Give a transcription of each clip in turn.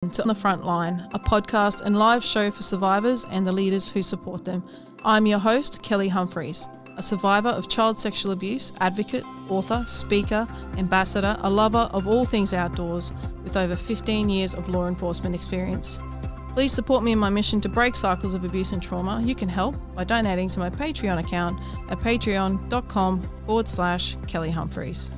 To On the Front Line, a podcast and live show for survivors and the leaders who support them. I'm your host, Kelly Humphreys, a survivor of child sexual abuse, advocate, author, speaker, ambassador, a lover of all things outdoors, with over 15 years of law enforcement experience. Please support me in my mission to break cycles of abuse and trauma. You can help by donating to my Patreon account at patreon.com/Kelly Humphreys.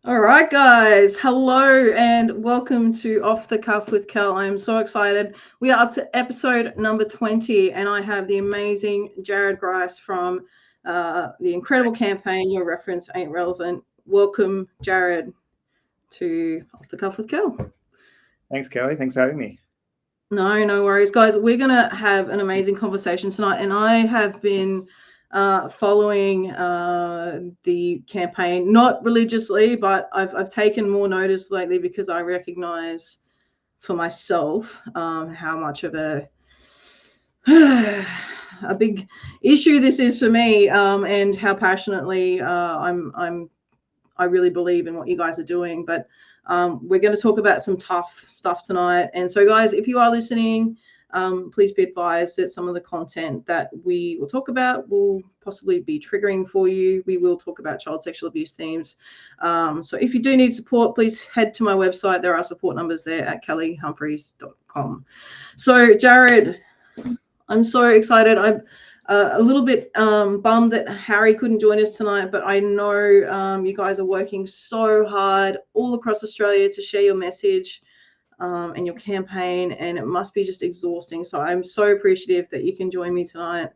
All right, guys. Hello and welcome to Off the Cuff with Kel. I am so excited. We are up to episode number 20, and I have the amazing Jarad Grice from the incredible campaign Your Reference Ain't Relevant. Welcome, Jarad, to Off the Cuff with Kel. Thanks, Kelly. Thanks for having me. No worries, guys. We're going to have an amazing conversation tonight, and I have been following the campaign, not religiously, but I've taken more notice lately because I recognize for myself how much of a big issue this is for me, and how passionately I really believe in what you guys are doing. But we're going to talk about some tough stuff tonight. And so, guys, if you are listening, please be advised that some of the content that we will talk about will possibly be triggering for you. We will talk about child sexual abuse themes. So if you do need support, please head to my website. There are support numbers there at kellyhumphreys.com. So, Jarad, I'm so excited. I'm a little bit bummed that Harry couldn't join us tonight, but I know you guys are working so hard all across Australia to share your message and your campaign, and it must be just exhausting. So I'm so appreciative that you can join me tonight,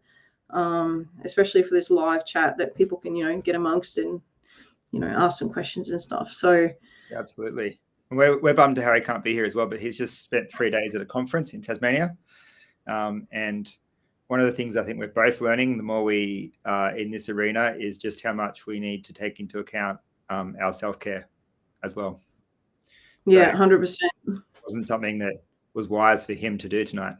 especially for this live chat that people can, get amongst and, ask some questions and stuff. So yeah, absolutely. And we're bummed Harry can't be here as well, but he's just spent 3 days at a conference in Tasmania. And one of the things I think we're both learning, the more we are in this arena, is just how much we need to take into account our self-care as well. So yeah, 100%. Wasn't something that was wise for him to do tonight.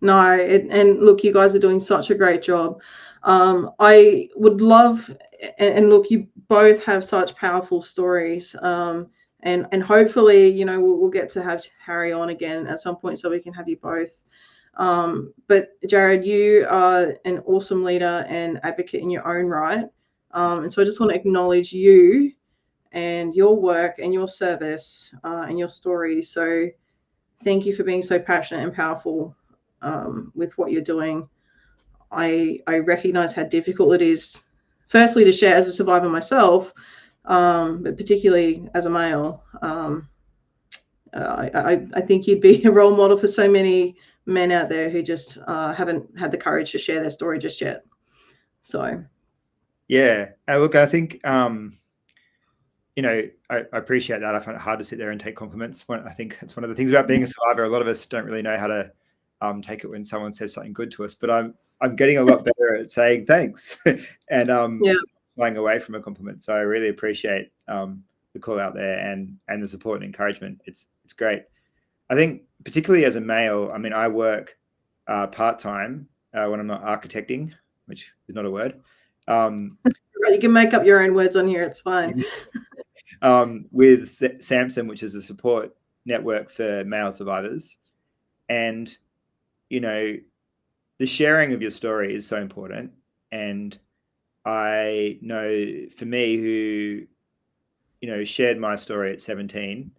No, and look, you guys are doing such a great job. I would love, and look, you both have such powerful stories. And hopefully, we'll get to have Harry on again at some point so we can have you both. But Jarad, you are an awesome leader and advocate in your own right. And so I just want to acknowledge you and your work and your service and your story. So thank you for being so passionate and powerful with what you're doing. I recognize how difficult it is, firstly, to share as a survivor myself, but particularly as a male. I think you'd be a role model for so many men out there who just haven't had the courage to share their story just yet. So yeah, look, I think I appreciate that. I find it hard to sit there and take compliments. I think that's one of the things about being a survivor. A lot of us don't really know how to take it when someone says something good to us, but I'm getting a lot better at saying thanks and flying away from a compliment. So I really appreciate the call out there and the support and encouragement. It's great. I think particularly as a male, I mean, I work part-time when I'm not architecting, which is not a word. You can make up your own words on here. It's fine. With Samson, which is a support network for male survivors. And, the sharing of your story is so important. And I know for me who, shared my story at 17,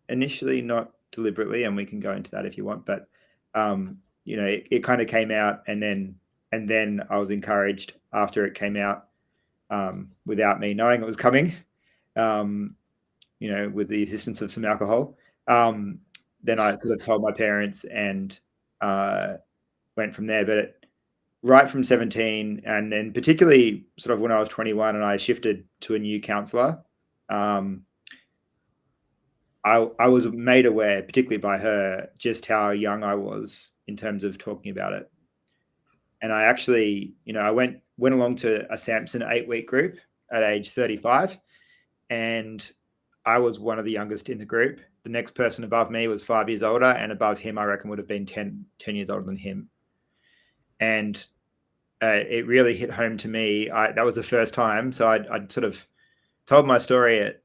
initially not deliberately, and we can go into that if you want, but, it kind of came out and then I was encouraged after it came out without me knowing it was coming. With the assistance of some alcohol. Then I sort of told my parents and went from there. But right from 17, and then particularly sort of when I was 21 and I shifted to a new counsellor, I was made aware, particularly by her, just how young I was in terms of talking about it. And I actually, I went along to a Samson 8-week group at age 35. And I was one of the youngest in the group. The next person above me was 5 years older, and above him, I reckon, would have been 10 years older than him. And it really hit home to me. That was the first time. So I'd sort of told my story at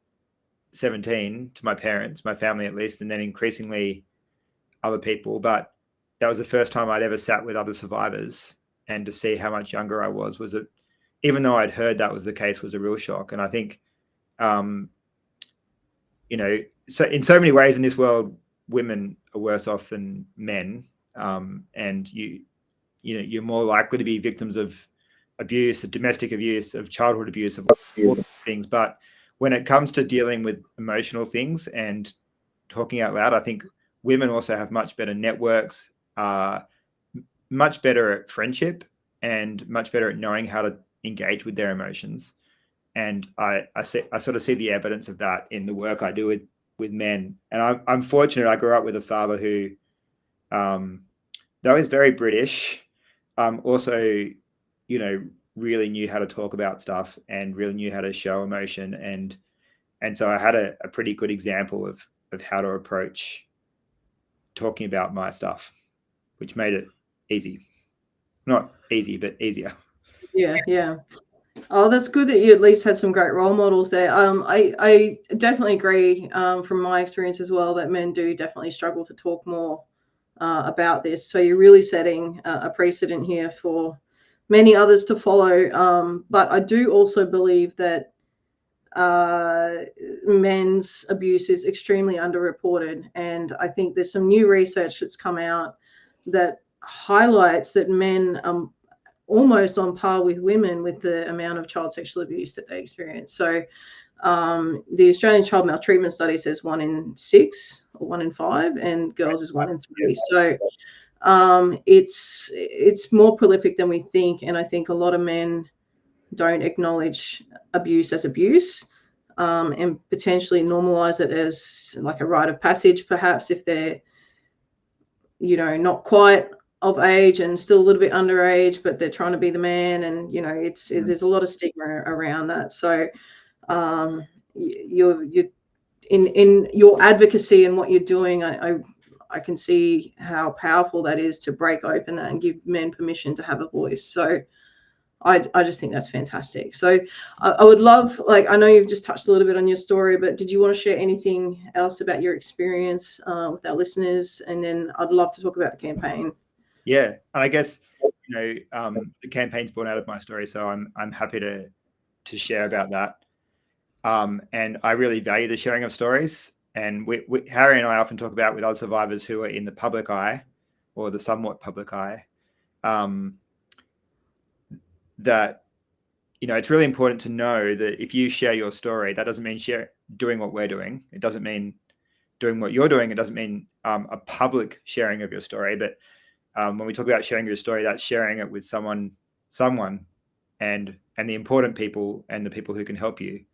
17 to my parents, my family at least, and then increasingly other people. But that was the first time I'd ever sat with other survivors, and to see how much younger I was even though I'd heard that was the case, was a real shock. And I think, so in so many ways in this world, women are worse off than men, and you're more likely to be victims of abuse, of domestic abuse, of childhood abuse, of all things. But when it comes to dealing with emotional things and talking out loud, I think women also have much better networks, much better at friendship, and much better at knowing how to engage with their emotions. And I sort of see the evidence of that in the work I do with men. And I'm fortunate. I grew up with a father who, though he's very British, also, really knew how to talk about stuff and really knew how to show emotion. And so I had a pretty good example of how to approach talking about my stuff, which made it easy. Not easy, but easier. Yeah. Oh, that's good that you at least had some great role models there. I definitely agree from my experience as well that men do definitely struggle to talk more about this. So you're really setting a precedent here for many others to follow. But I do also believe that men's abuse is extremely underreported. And I think there's some new research that's come out that highlights that men almost on par with women with the amount of child sexual abuse that they experience. So the Australian Child Maltreatment Study says 1 in 6 or 1 in 5, and girls is 1 in 3. So it's more prolific than we think, and I think a lot of men don't acknowledge abuse as abuse, and potentially normalize it as like a rite of passage, perhaps, if they're not quite of age and still a little bit underage, but they're trying to be the man, and there's a lot of stigma around that. So you're in your advocacy and what you're doing, I can see how powerful that is to break open that and give men permission to have a voice. So I just think that's fantastic. So I would love, I know you've just touched a little bit on your story, but did you want to share anything else about your experience with our listeners? And then I'd love to talk about the campaign. Yeah, and I guess the campaign's born out of my story, so I'm happy to share about that. And I really value the sharing of stories. And Harry and I often talk about with other survivors who are in the public eye, or the somewhat public eye, that it's really important to know that if you share your story, that doesn't mean doing what we're doing. It doesn't mean doing what you're doing. It doesn't mean a public sharing of your story. But when we talk about sharing your story, that's sharing it with someone, and the important people and the people who can help you.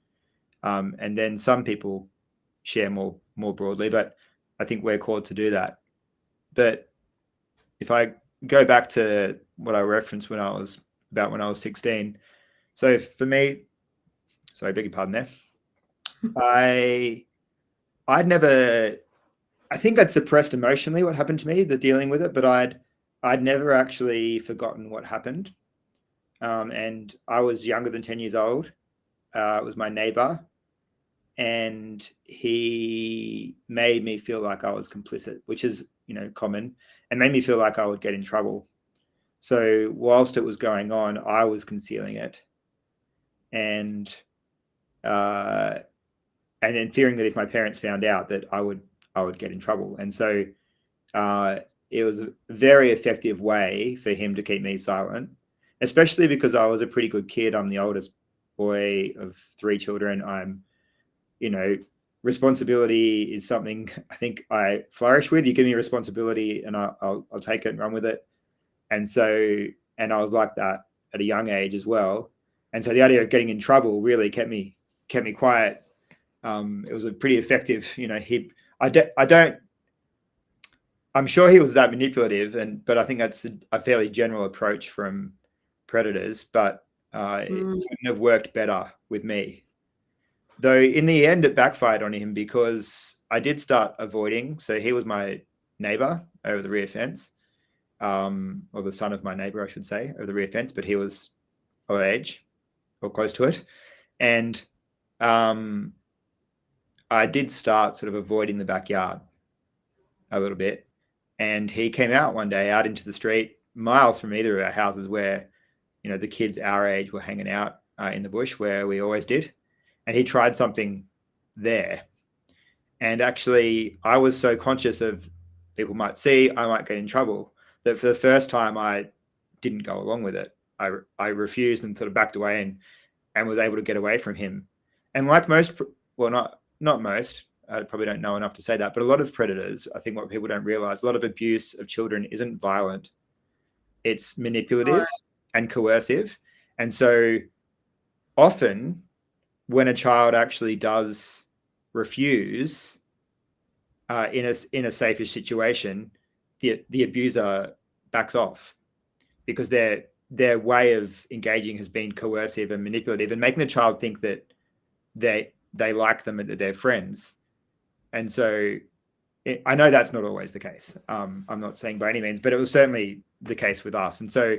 And then some people share more broadly, but I think we're called to do that. But if I go back to what I referenced when I was 16, so for me, sorry, beg your pardon there. I think I'd suppressed emotionally what happened to me, the dealing with it, but I'd never actually forgotten what happened. And I was younger than 10 years old. It was my neighbor, and he made me feel like I was complicit, which is, common, and made me feel like I would get in trouble. So whilst it was going on, I was concealing it, and then fearing that if my parents found out, that I would get in trouble. And so it was a very effective way for him to keep me silent, especially because I was a pretty good kid. I'm the oldest boy of 3 children. I'm, responsibility is something I think I flourish with. You give me responsibility and I'll take it and run with it. And I was like that at a young age as well. And so the idea of getting in trouble really kept me quiet. It was a pretty effective, I'm sure he was that manipulative, but I think that's a fairly general approach from predators, but it couldn't have worked better with me. Though in the end, it backfired on him, because I did start avoiding. So he was my neighbor over the rear fence. or the son of my neighbor, I should say, of the rear fence, but he was our age or close to it. And I did start sort of avoiding the backyard a little bit. And he came out one day out into the street, miles from either of our houses, where, the kids our age were hanging out in the bush where we always did. And he tried something there. And actually, I was so conscious of people might see, I might get in trouble, that for the first time, I didn't go along with it. I refused and sort of backed away and was able to get away from him. And like most, well, not most, I probably don't know enough to say that, but a lot of predators, I think what people don't realize, a lot of abuse of children isn't violent. It's manipulative and coercive. And so often when a child actually does refuse in a safer situation, the abuser backs off because their way of engaging has been coercive and manipulative and making the child think that they like them and that they're friends. And so I know that's not always the case. I'm not saying by any means, but it was certainly the case with us. And so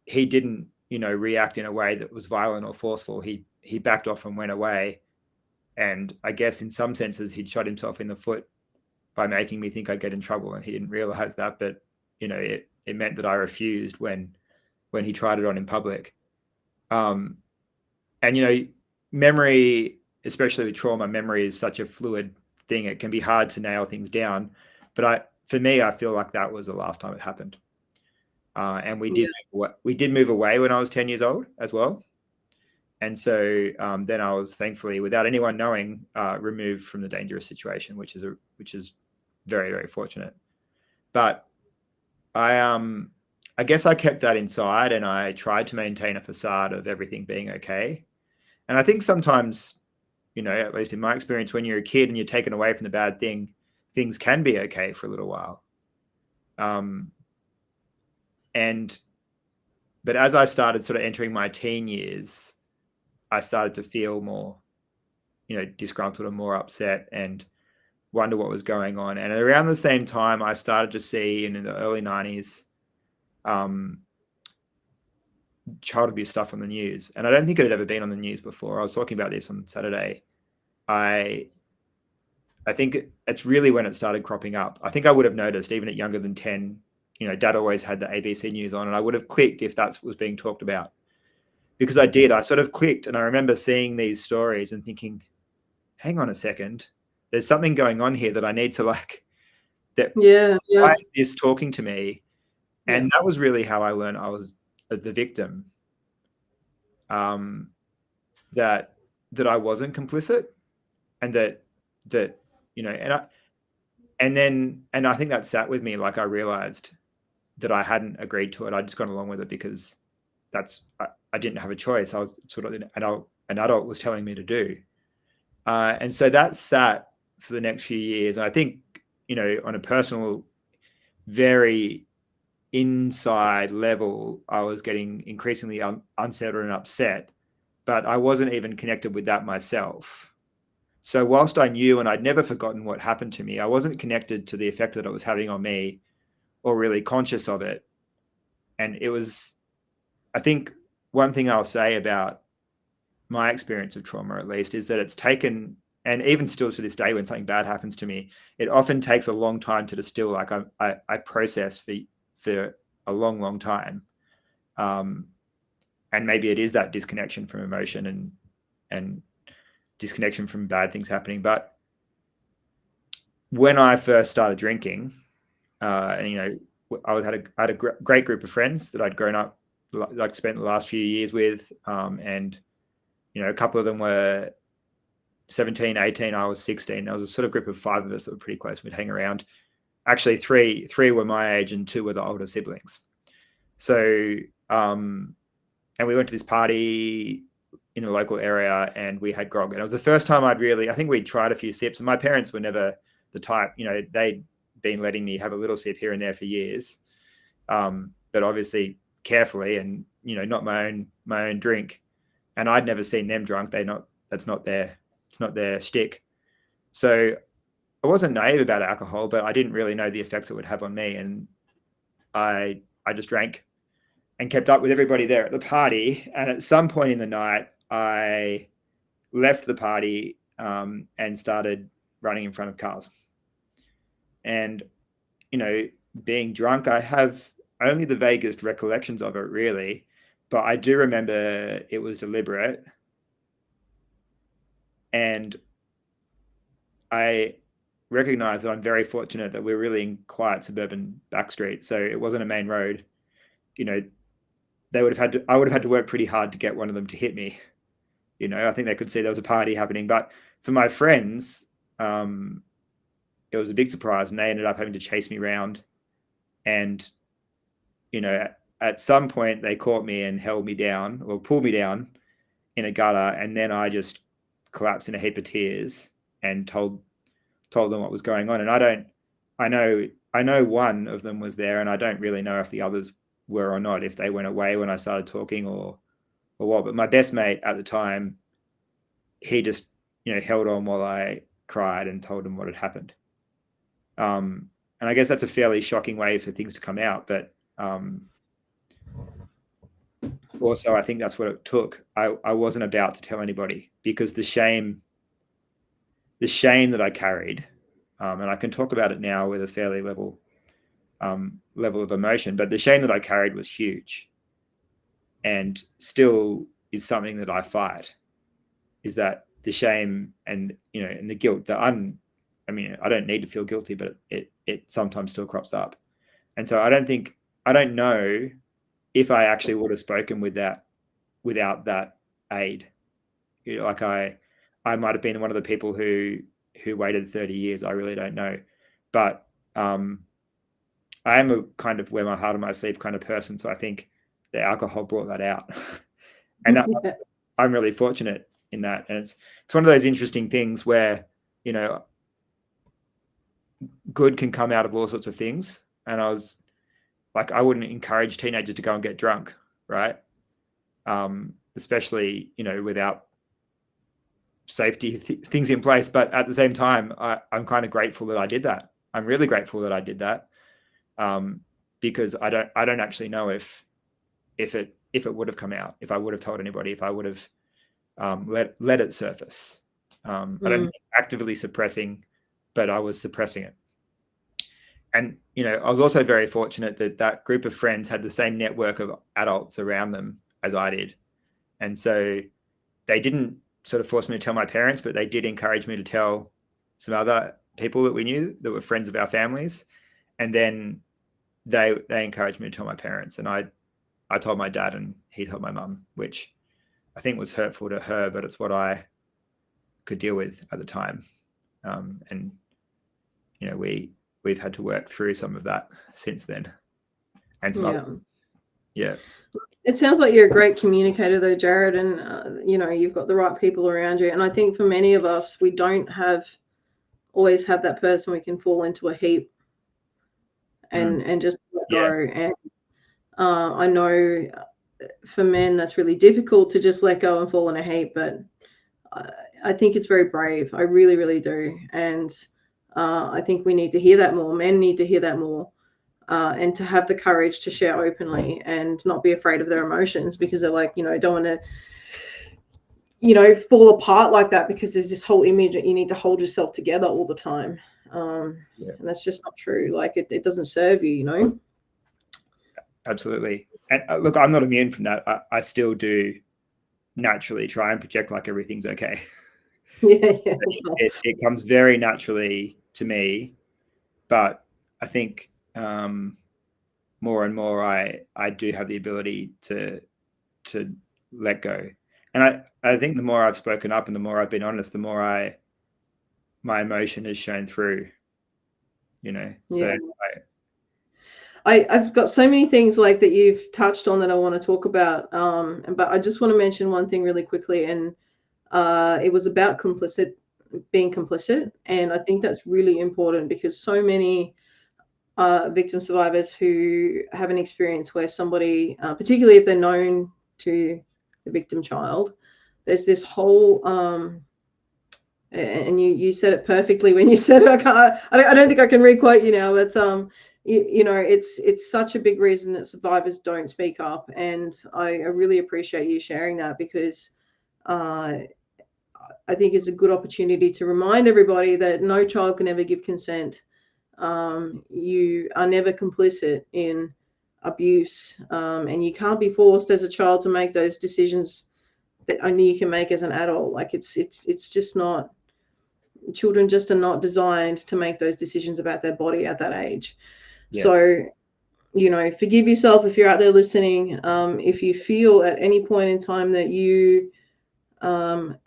he didn't, react in a way that was violent or forceful. He backed off and went away. And I guess in some senses, he'd shot himself in the foot by making me think I'd get in trouble. And he didn't realize that. But, it meant that I refused when he tried it on in public. And, memory, especially with trauma, memory is such a fluid thing. It can be hard to nail things down. But for me, I feel like that was the last time it happened. And we did move away when I was 10 years old as well. And so then I was thankfully, without anyone knowing, removed from the dangerous situation, which is very, very fortunate. But I guess I kept that inside and I tried to maintain a facade of everything being okay. And I think sometimes, at least in my experience, when you're a kid and you're taken away from the bad thing, things can be okay for a little while. But as I started sort of entering my teen years, I started to feel more, disgruntled and more upset and wonder what was going on. And around the same time, I started to see in the early 90s, child abuse stuff on the news. And I don't think it had ever been on the news before. I was talking about this on Saturday. I think it's really when it started cropping up. I think I would have noticed even at younger than 10, Dad always had the ABC news on and I would have clicked if that was being talked about. Because I did. I sort of clicked and I remember seeing these stories and thinking, hang on a second, there's something going on here that I need to why is this talking to me? And that was really how I learned I was the victim. That I wasn't complicit and that and I think that sat with me. Like I realized that I hadn't agreed to it. I'd just gone along with it because I didn't have a choice. I was sort of an adult was telling me to do. And so that sat for the next few years. And I think, on a personal, very inside level, I was getting increasingly unsettled and upset, but I wasn't even connected with that myself. So whilst I knew and I'd never forgotten what happened to me, I wasn't connected to the effect that it was having on me or really conscious of it. And it was, I think one thing I'll say about my experience of trauma, at least, is that it's taken, and even still to this day, when something bad happens to me, it often takes a long time to distill. Like I process for a long, long time. And maybe it is that disconnection from emotion and disconnection from bad things happening. But when I first started drinking, and I had a great group of friends that I'd grown up, like spent the last few years with, and a couple of them were 17, 18, I was 16. There was a sort of group of 5 of us that were pretty close. We'd hang around. Actually, three were my age and 2 were the older siblings. So, and we went to this party in a local area and we had grog. And it was the first time I think we'd tried a few sips, and my parents were never the type, they'd been letting me have a little sip here and there for years. But obviously carefully and, not my own drink. And I'd never seen them drunk. It's not their shtick. So I wasn't naive about alcohol, but I didn't really know the effects it would have on me. And I just drank and kept up with everybody there at the party. And at some point in the night, I left the party and started running in front of cars. And, you know, being drunk, I have only the vaguest recollections of it, really. But I do remember it was deliberate. And I recognize that I'm very fortunate that we're really in quiet suburban back streets. So it wasn't a main road. You know, I would have had to work pretty hard to get one of them to hit me. You know, I think they could see there was a party happening. But for my friends, it was a big surprise, and they ended up having to chase me around. And, you know, at some point they caught me and held me down, or pulled me down in a gutter, and then I just collapsed in a heap of tears and told them what was going on. And I know one of them was there, and I don't really know if the others were or not, if they went away when I started talking or what. But my best mate at the time, he just, you know, held on while I cried and told him what had happened. And I guess that's a fairly shocking way for things to come out. But also, I think that's what it took. I wasn't about to tell anybody, because the shame that I carried, and I can talk about it now with a fairly level of emotion, but the shame that I carried was huge, and still is something that I fight. Is that the shame and, you know, and the guilt I don't need to feel guilty, but it sometimes still crops up. And so I don't know if I actually would have spoken without that aid. You know, like I might have been one of the people who waited 30 years. I really don't know. But I am a kind of wear my heart on my sleeve kind of person. So I think the alcohol brought that out. And I'm really fortunate in that. And it's one of those interesting things where, you know, good can come out of all sorts of things. And I was like, I wouldn't encourage teenagers to go and get drunk, right? Especially, you know, without safety things in place. But at the same time, I'm kind of grateful that I did that. I'm really grateful that I did that, because I don't actually know if it would have come out, if I would have told anybody, if I would have let it surface. I don't think actively suppressing, but I was suppressing it. And, you know, I was also very fortunate that group of friends had the same network of adults around them as I did. And so they didn't sort of force me to tell my parents, but they did encourage me to tell some other people that we knew that were friends of our families. And then they encouraged me to tell my parents. And I told my dad, and he told my mum, which I think was hurtful to her, but it's what I could deal with at the time. And, you know, we've had to work through some of that since then, and some others. Yeah. It sounds like you're a great communicator though, Jarad, and you know, you've got the right people around you. And I think for many of us, we don't always have that person we can fall into a heap and just let go. And I know for men that's really difficult to just let go and fall in a heap, but I think it's very brave. I really, really do. And I think we need to hear that more. Men need to hear that more. And to have the courage to share openly and not be afraid of their emotions, because they're like, you know, don't want to, you know, fall apart like that, because there's this whole image that you need to hold yourself together all the time. And that's just not true. Like it doesn't serve you, you know? Absolutely. And look, I'm not immune from that. I still do naturally try and project like everything's okay. It comes very naturally to me, but I think more and more I do have the ability to let go. And I think the more I've spoken up and the more I've been honest, the more my emotion has shown through, you know. So I've got so many things like that you've touched on that I want to talk about, but I just want to mention one thing really quickly, and it was about being complicit. And I think that's really important, because so many victim survivors who have an experience where somebody, particularly if they're known to the victim child, there's this whole and you said it perfectly when you said it. I don't think I can re-quote you now, but you know, it's such a big reason that survivors don't speak up, and I really appreciate you sharing that, because I think it's a good opportunity to remind everybody that no child can ever give consent. You are never complicit in abuse, and you can't be forced as a child to make those decisions that only you can make as an adult. Like it's just not. Children just are not designed to make those decisions about their body at that age. Yeah. So, you know, forgive yourself if you're out there listening. If you feel at any point in time that you were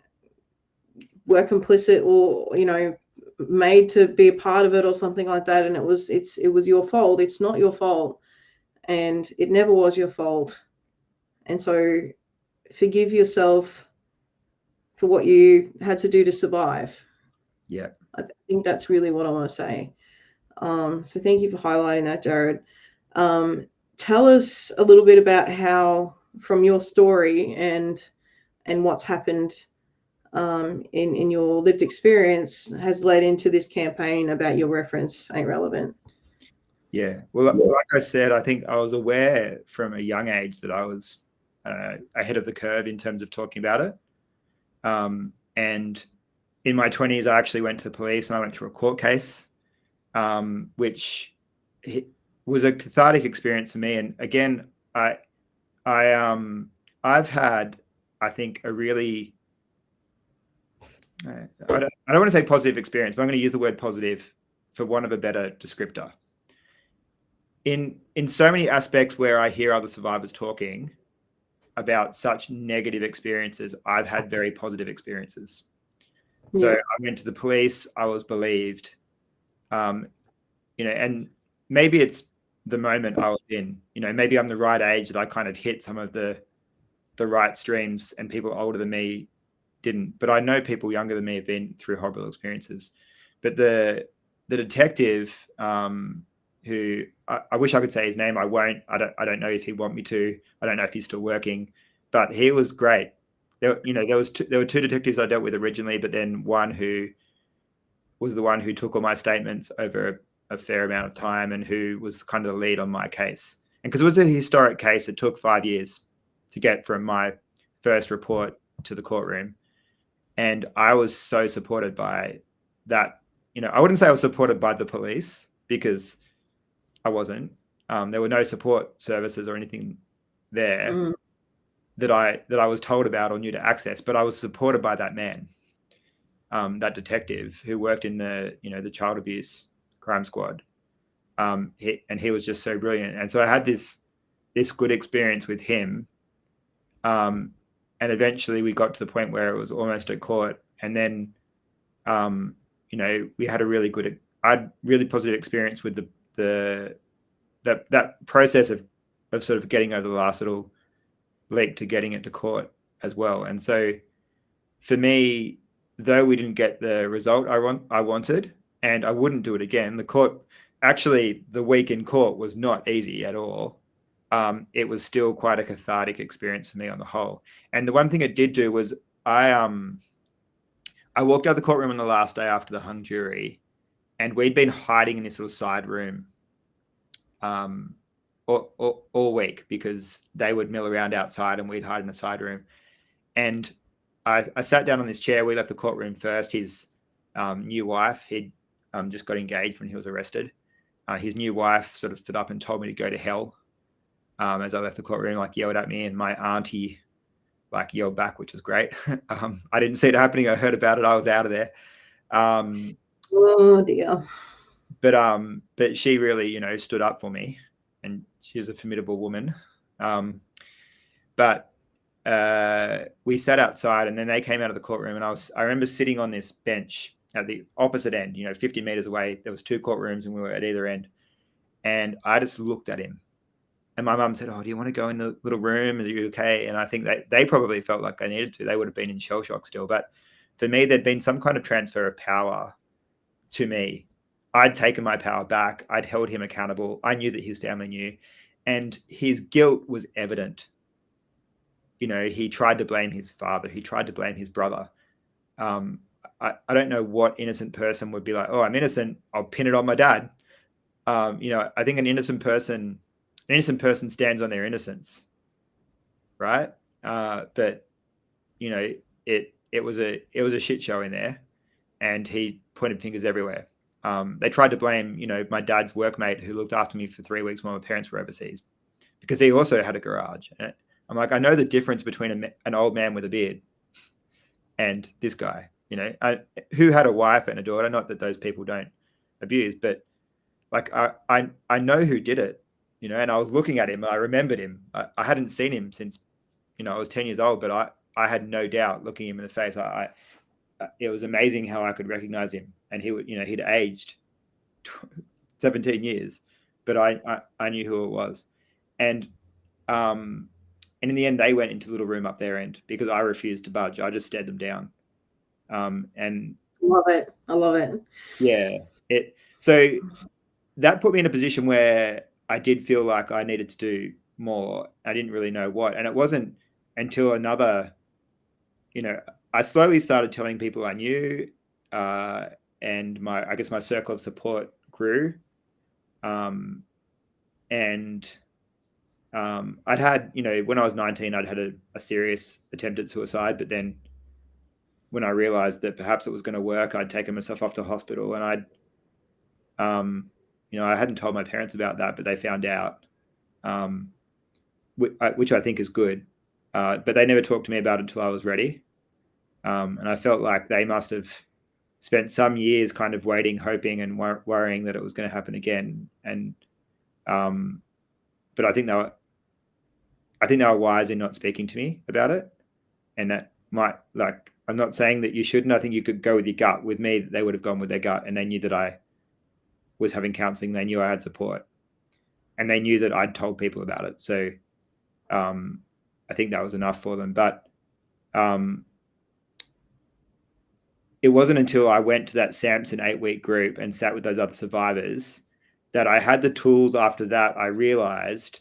complicit, or, you know, made to be a part of it or something like that, and it was your fault, it's not your fault, and it never was your fault. And so forgive yourself for what you had to do to survive. Yeah. I think that's really what I want to say. So thank you for highlighting that, Jarad. Tell us a little bit about how, from your story and what's happened in your lived experience, has led into this campaign about your reference ain't relevant. Yeah. Well, like I said, I think I was aware from a young age that I was ahead of the curve in terms of talking about it. And in my 20s, I actually went to the police and I went through a court case, which was a cathartic experience for me. And again, I've had, I think, a really, I don't want to say positive experience, but I'm going to use the word positive for want of a better descriptor. In so many aspects where I hear other survivors talking about such negative experiences, I've had very positive experiences. So Yeah. I went to the police, I was believed, you know, and maybe it's the moment I was in, you know, maybe I'm the right age that I kind of hit some of the right streams, and people older than me didn't. But I know people younger than me have been through horrible experiences. But the detective, who I wish I could say his name, I won't. I don't know if he'd want me to. I don't know if he's still working, but he was great. There were two detectives I dealt with originally, but then one who was the one who took all my statements over a fair amount of time, and who was kind of the lead on my case. And because it was a historic case, it took 5 years to get from my first report to the courtroom. And I was so supported by that. You know, I wouldn't say I was supported by the police, because I wasn't. There were no support services or anything there that I was told about or knew to access, but I was supported by that man, that detective who worked in the child abuse crime squad. He was just so brilliant. And so I had this good experience with him. And eventually we got to the point where it was almost at court. And then, we had I had really positive experience with that process of sort of getting over the last little leak to getting it to court as well. And so for me, though we didn't get the result I wanted, and I wouldn't do it again, the week in court was not easy at all. It was still quite a cathartic experience for me on the whole. And the one thing it did do was I walked out of the courtroom on the last day after the hung jury, and we'd been hiding in this little side room all week, because they would mill around outside and we'd hide in a side room. And I sat down on this chair. We left the courtroom first. His new wife, he'd just got engaged when he was arrested. His new wife sort of stood up and told me to go to hell as I left the courtroom, like yelled at me, and my auntie like yelled back, which was great. I didn't see it happening. I heard about it. I was out of there. Oh dear. But she really, stood up for me, and she's a formidable woman. But we sat outside, and then they came out of the courtroom, and I remember sitting on this bench at the opposite end, 50 meters away. There was 2 courtrooms, and we were at either end. And I just looked at him, and my mum said, "Oh, do you want to go in the little room? Are you okay?" And I think they probably felt like they needed to. They would have been in shell shock still. But for me, there'd been some kind of transfer of power to me. I'd taken my power back. I'd held him accountable. I knew that his family knew, and his guilt was evident. He tried to blame his father. He tried to blame his brother. I don't know what innocent person would be like, "Oh, I'm innocent. I'll pin it on my dad." I think an innocent person stands on their innocence, right? But it was a shit show in there, and he pointed fingers everywhere. They tried to blame, my dad's workmate who looked after me for 3 weeks while my parents were overseas, because he also had a garage. And I'm like, I know the difference between an old man with a beard and this guy, who had a wife and a daughter. Not that those people don't abuse, but like I know who did it, and I was looking at him and I remembered him. I hadn't seen him since, I was 10 years old, but I had no doubt looking him in the face. It was amazing how I could recognize him, and he'd aged 17 years, but I knew who it was. And in the end, they went into the little room up there, and because I refused to budge, I just stared them down. And I love it. Yeah. So that put me in a position where I did feel like I needed to do more. I didn't really know what. And it wasn't until I slowly started telling people I knew, and I guess my circle of support grew. I'd had, when I was 19, I'd had a serious attempt at suicide, but then when I realized that perhaps it was going to work, I'd taken myself off to hospital, and I hadn't told my parents about that, but they found out, which I think is good. But they never talked to me about it until I was ready. And I felt like they must have spent some years kind of waiting, hoping, and worrying that it was going to happen again. And but I think they were wise in not speaking to me about it. And that might, I'm not saying that you shouldn't. I think you could go with your gut. With me, they would have gone with their gut, and they knew that I was having counseling. They knew I had support, and they knew that I'd told people about it. So I think that was enough for them. But it wasn't until I went to that Samson 8-week group and sat with those other survivors that I had the tools after that, I realized,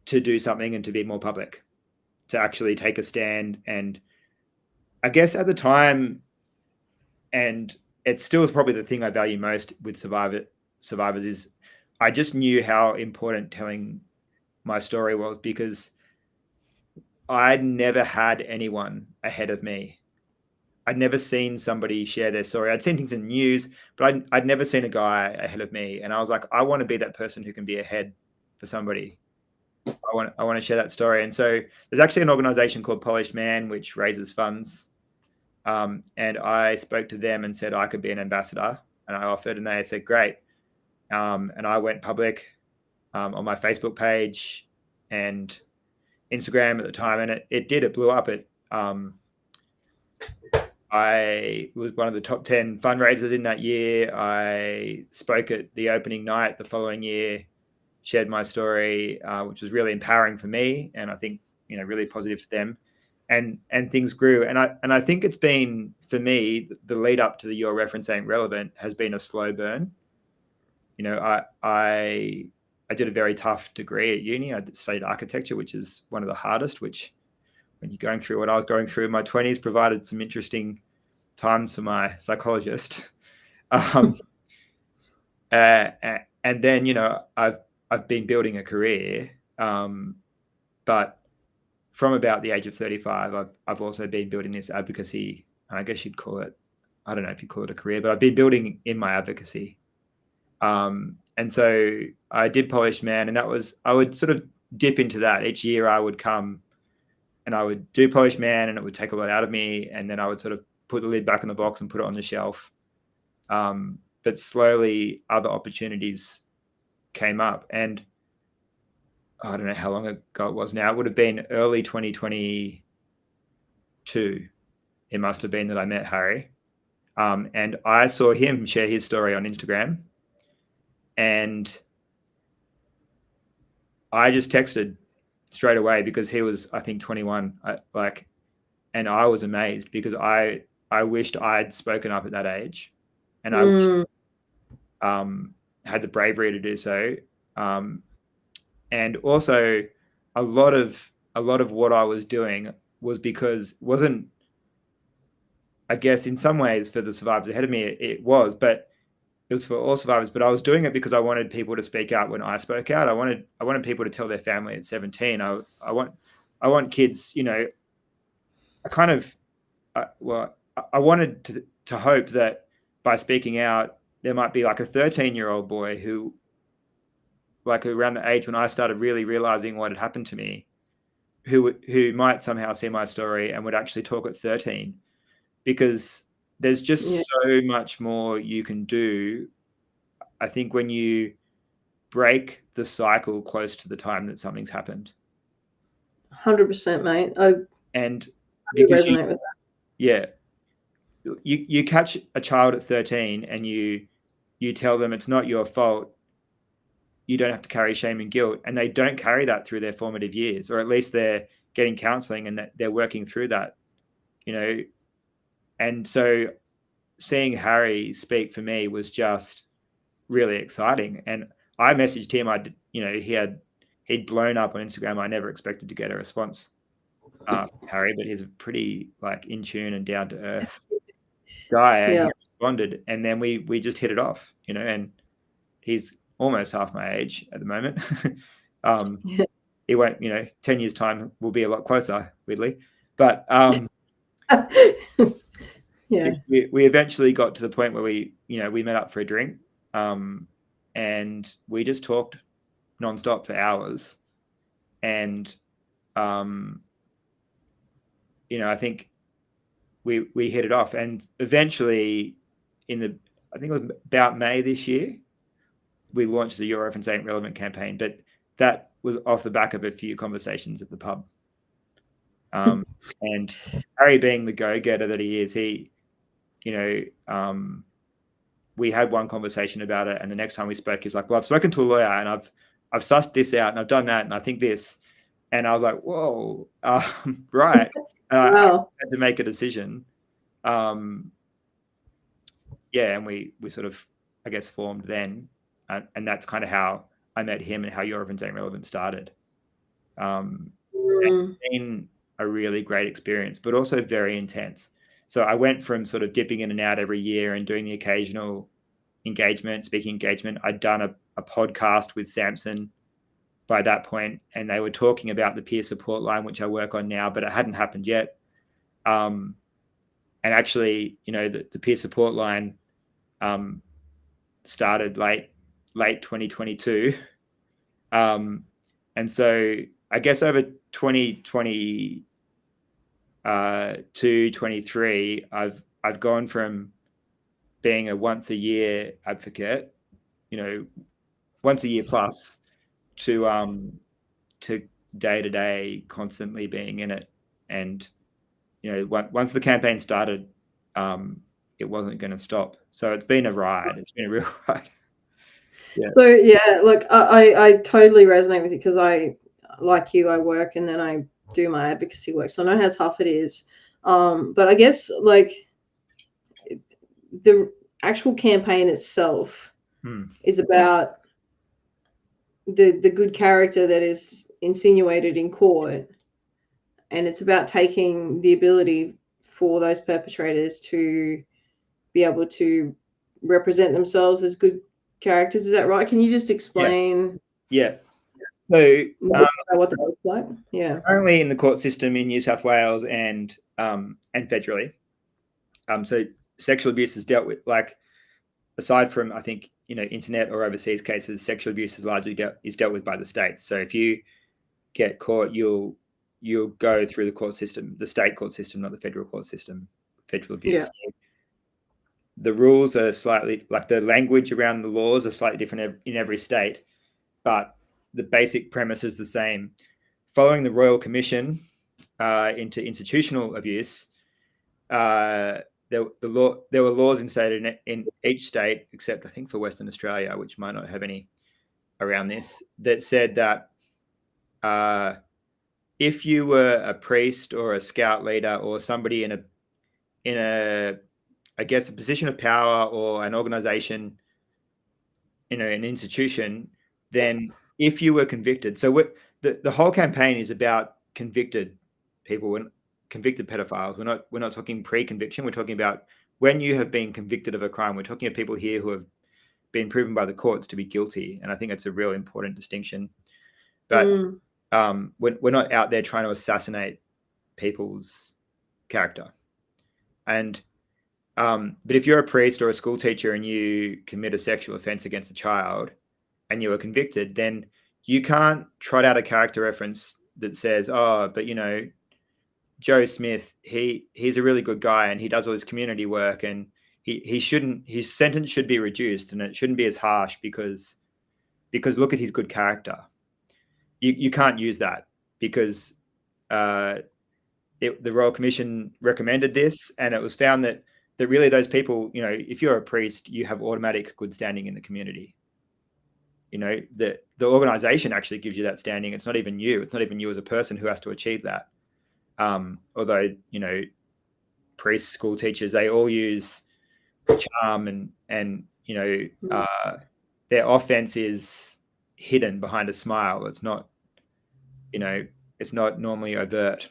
to do something and to be more public, to actually take a stand. And I guess at the time, and it still is probably the thing I value most with survivors, is I just knew how important telling my story was, because I'd never had anyone ahead of me. I'd never seen somebody share their story. I'd seen things in the news, but I'd never seen a guy ahead of me. And I was like, I want to be that person who can be ahead for somebody. I want to share that story. And so there's actually an organization called Polished Man, which raises funds. And I spoke to them and said I could be an ambassador, and I offered, and they said, great. And I went public on my Facebook page and Instagram at the time, and it blew up. I was one of the top 10 fundraisers in that year. I spoke at the opening night the following year, shared my story, which was really empowering for me, and I think really positive for them. And things grew, and I think it's been, for me, the lead up to the Your Reference Ain't Relevant has been a slow burn. I did a very tough degree at uni. I studied architecture, which is one of the hardest, which, when you're going through what I was going through in my 20s, provided some interesting times for my psychologist. And then, I've been building a career, but from about the age of 35, I've also been building this advocacy. I guess you'd call it, I don't know if you call it a career, but I've been building in my advocacy. And so I did Polished Man, and I would sort of dip into that. Each year I would come and I would do Polished Man, and it would take a lot out of me. And then I would sort of put the lid back in the box and put it on the shelf. But slowly other opportunities came up, and I don't know how long ago it was now. It would have been early 2022. It must have been that I met Harry. And I saw him share his story on Instagram, and I just texted straight away, because he was, I think, 21. And I was amazed, because I wished I'd spoken up at that age, and I wished, had the bravery to do so. And also, a lot of what I was doing was because it wasn't, I guess, in some ways for the survivors ahead of me, it was, but it was for all survivors, but I was doing it because I wanted people to speak out when I spoke out. I wanted people to tell their family at 17. I want kids, you know, I kind of, I wanted to hope that by speaking out, there might be like a 13-year-old boy who, like around the age when I started really realizing what had happened to me, who might somehow see my story and would actually talk at 13, because there's just so much more you can do. I think when you break the cycle close to the time that something's happened. 100%, mate. I And really because resonate with that. yeah, you catch a child at 13 and you tell them it's not your fault, you don't have to carry shame and guilt, and they don't carry that through their formative years, or at least they're getting counseling and that they're working through that, you know. And so seeing Harry speak for me was just really exciting. And I messaged him. He'd blown up on Instagram. I never expected to get a response from Harry, but he's a pretty like in tune and down to earth guy, and he responded. And then we just hit it off, you know. And he's almost half my age at the moment. He won't, you know, 10 years time will be a lot closer, weirdly. But yeah, we eventually got to the point where we met up for a drink, and we just talked nonstop for hours. And I think we hit it off, and eventually I think it was about May this year, we launched the Your Reference Ain't Relevant campaign, but that was off the back of a few conversations at the pub. And Harry, being the go-getter that he is, we had one conversation about it, and the next time we spoke, he's like, well, I've spoken to a lawyer and I've sussed this out and I've done that and I think this. And I was like, whoa, right. And I had to make a decision. And we sort of, I guess, formed then. And that's kind of how I met him and how Your Reference Ain't Relevant started. It's been a really great experience, but also very intense. So I went from sort of dipping in and out every year and doing the occasional speaking engagement. I'd done a podcast with Samson by that point, and they were talking about the peer support line, which I work on now, but it hadn't happened yet. And actually, the peer support line started late 2022. And so I guess over 2020 to 23, I've gone from being a once a year advocate, once a year plus, to day to day constantly being in it. And once the campaign started, it wasn't going to stop. So it's been a ride. It's been a real ride. Yeah. So yeah, look, I totally resonate with you, because I, like you, I work and then I do my advocacy work, so I know how tough it is. But I guess like the actual campaign itself is about the good character that is insinuated in court, and it's about taking the ability for those perpetrators to be able to represent themselves as good characters. Is that right? Can you just explain? Yeah. So what that looks like? Yeah. Currently in the court system in New South Wales and federally, so sexual abuse is dealt with, like, aside from, I think, internet or overseas cases, sexual abuse is largely dealt with by the states. So if you get caught, you'll go through the court system, the state court system, not the federal court system. Federal abuse. Yeah. So the rules are slightly, like, the language around the laws are slightly different in every state, but the basic premise is the same. Following the Royal Commission into institutional abuse, there were laws instated in each state, except I think for Western Australia, which might not have any around this, that said that if you were a priest or a scout leader or somebody in a I guess a position of power or an organization, an institution, then if you were convicted, so the whole campaign is about convicted people, convicted pedophiles. We're not talking pre-conviction. We're talking about when you have been convicted of a crime. We're talking of people here who have been proven by the courts to be guilty. And I think it's a real important distinction. But we're not out there trying to assassinate people's character. And but if you're a priest or a school teacher and you commit a sexual offense against a child and you are convicted, then you can't trot out a character reference that says, oh, but Joe Smith, he's a really good guy and he does all this community work, and his sentence should be reduced and it shouldn't be as harsh because look at his good character. You can't use that because the Royal Commission recommended this, and it was found that really those people, if you're a priest, you have automatic good standing in the community. The organization actually gives you that standing. It's not even you. It's not even you as a person who has to achieve that. Although, priests, school teachers, they all use charm and their offense is hidden behind a smile. It's not, it's not normally overt.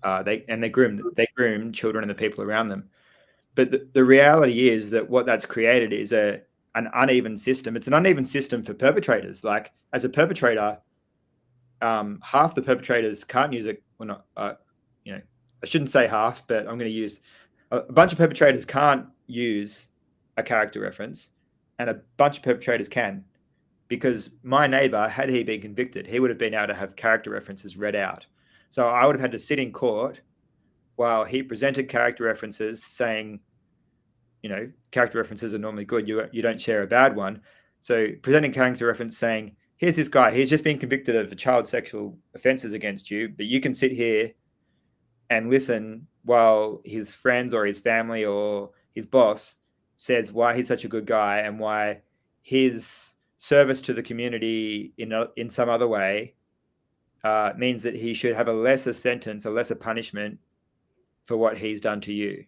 They groom children and the people around them. But the reality is that what that's created is an uneven system. It's an uneven system for perpetrators. Like, as a perpetrator, half the perpetrators can't use it. Well, not, I shouldn't say half, but I'm going to use a bunch of perpetrators can't use a character reference, and a bunch of perpetrators can. Because my neighbor, had he been convicted, he would have been able to have character references read out. So I would have had to sit in court while he presented character references saying, character references are normally good. You don't share a bad one. So presenting character reference saying, here's this guy, he's just been convicted of child sexual offenses against you, but you can sit here and listen while his friends or his family or his boss says why he's such a good guy and why his service to the community in some other way means that he should have a lesser sentence, a lesser punishment for what he's done to you.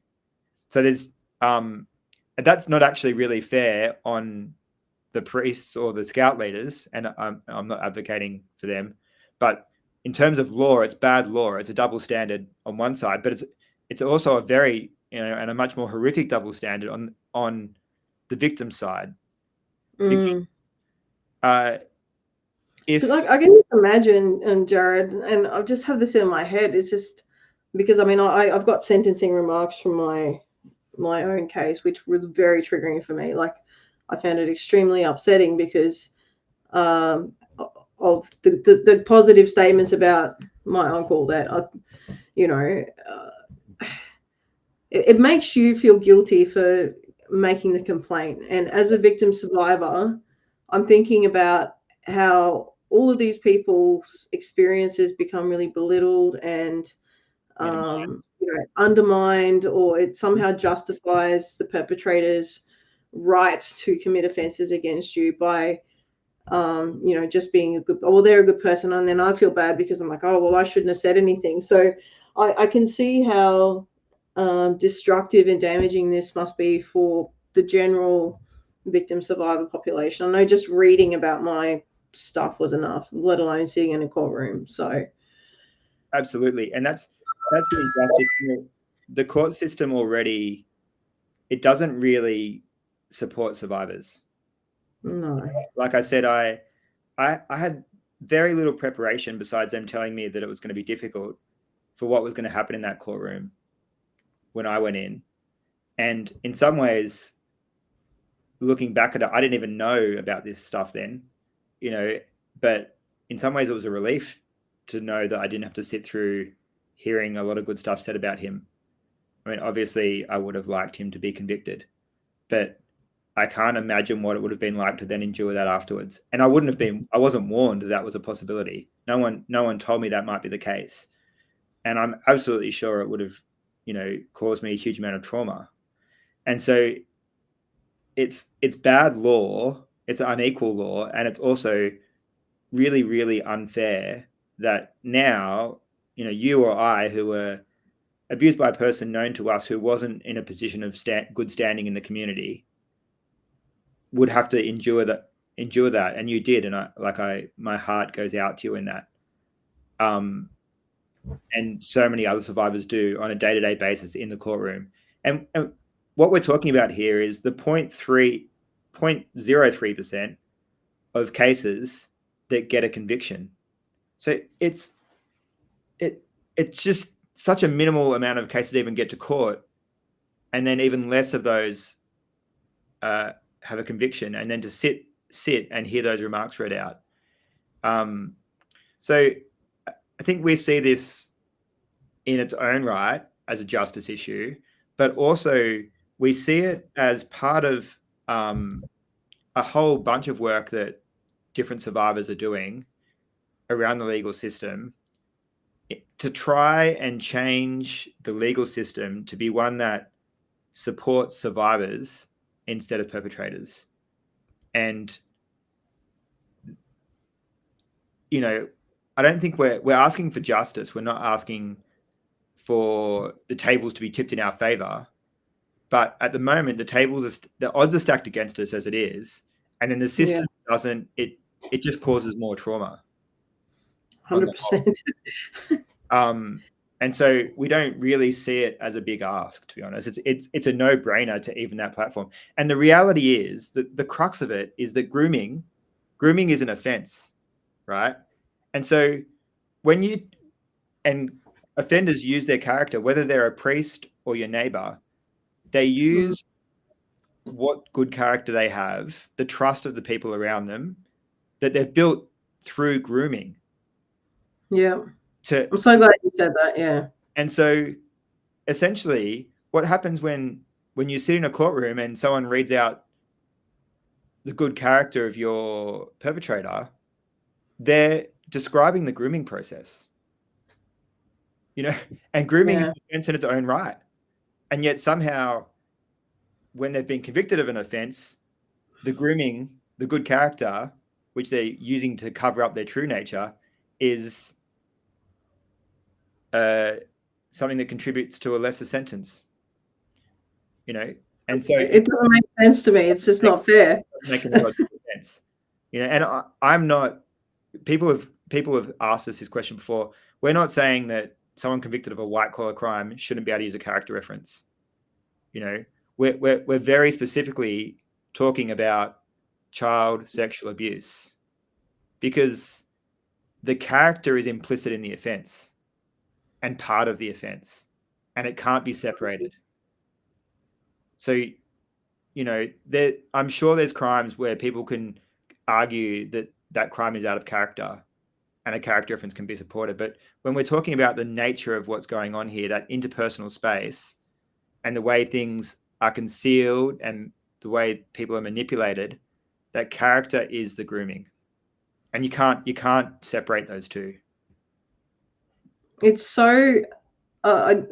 So there's that's not actually really fair on the priests or the scout leaders, and I'm not advocating for them, but in terms of law, it's bad law. It's a double standard on one side, but it's also a very and a much more horrific double standard on the victim side. Because, if I can just imagine, Jarad, and I just have this in my head. It's just because I've got sentencing remarks from my own case, which was very triggering for me. Like, I found it extremely upsetting because of the positive statements about my uncle that it makes you feel guilty for making the complaint. And as a victim survivor, I'm thinking about how all of these people's experiences become really belittled and undermined, or it somehow justifies the perpetrator's right to commit offenses against you by just being a good, they're a good person, and then I feel bad because I'm like, oh well, I shouldn't have said anything. So I can see how destructive and damaging this must be for the general victim survivor population. I know just reading about my stuff was enough, let alone sitting in a courtroom. So absolutely, and that's the injustice. The court system already, it doesn't really support survivors. No. Like I said, I had very little preparation besides them telling me that it was going to be difficult for what was going to happen in that courtroom when I went in. And in some ways, looking back at it, I didn't even know about this stuff then, but in some ways it was a relief to know that I didn't have to sit through hearing a lot of good stuff said about him. I mean, obviously I would have liked him to be convicted, but I can't imagine what it would have been like to then endure that afterwards. And I wasn't warned that was a possibility. No one told me that might be the case. And I'm absolutely sure it would have, caused me a huge amount of trauma. And so it's bad law, it's unequal law, and it's also really, really unfair that now, you or I, who were abused by a person known to us who wasn't in a position of good standing in the community, would have to endure that, and you did, and my heart goes out to you in that. And so many other survivors do on a day-to-day basis in the courtroom. And what we're talking about here is the 0.3 0.03% of cases that get a conviction. So it's just such a minimal amount of cases even get to court, and then even less of those have a conviction, and then to sit and hear those remarks read out. So I think we see this in its own right as a justice issue, but also we see it as part of a whole bunch of work that different survivors are doing around the legal system to try and change the legal system to be one that supports survivors instead of perpetrators. And, you know, I don't think we're asking for justice. We're not asking for the tables to be tipped in our favor. But at the moment, the odds are stacked against us as it is. And then the system doesn't, it just causes more trauma. 100%. And so we don't really see it as a big ask, to be honest. It's a no-brainer to even that platform. And the reality is that the crux of it is that grooming is an offense, right? And so and offenders use their character, whether they're a priest or your neighbor, they use what good character they have, the trust of the people around them that they've built through grooming. Yeah. I'm so glad you said that. Yeah. And so essentially what happens when you sit in a courtroom and someone reads out the good character of your perpetrator, they're describing the grooming process, and grooming is an offense in its own right. And yet somehow when they've been convicted of an offense, the good character, which they're using to cover up their true nature, is something that contributes to a lesser sentence, and so it doesn't make sense to me. It's just not fair. It doesn't make any logical sense, and I'm not. People have asked us this question before. We're not saying that someone convicted of a white collar crime shouldn't be able to use a character reference. We're very specifically talking about child sexual abuse because the character is implicit in the offense and part of the offense, and it can't be separated. So, I'm sure there's crimes where people can argue that crime is out of character and a character reference can be supported. But when we're talking about the nature of what's going on here, that interpersonal space and the way things are concealed and the way people are manipulated, that character is the grooming. And you can't separate those two. It's so I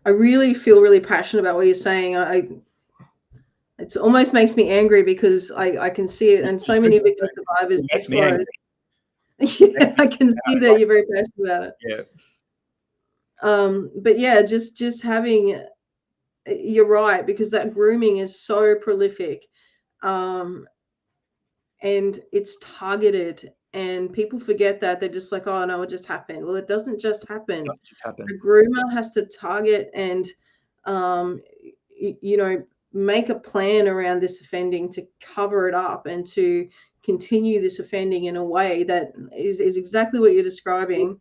really feel really passionate about what you're saying. It almost makes me angry because I can see it, and so many victim survivors disclose. Yeah, I can see that you're very passionate about it. Yeah. But yeah, just having, you're right, because that grooming is so prolific, and it's targeted. And people forget that. They're just like, oh no, it just happened. Well, it doesn't just happen. The groomer has to target and, make a plan around this offending to cover it up and to continue this offending in a way that is exactly what you're describing.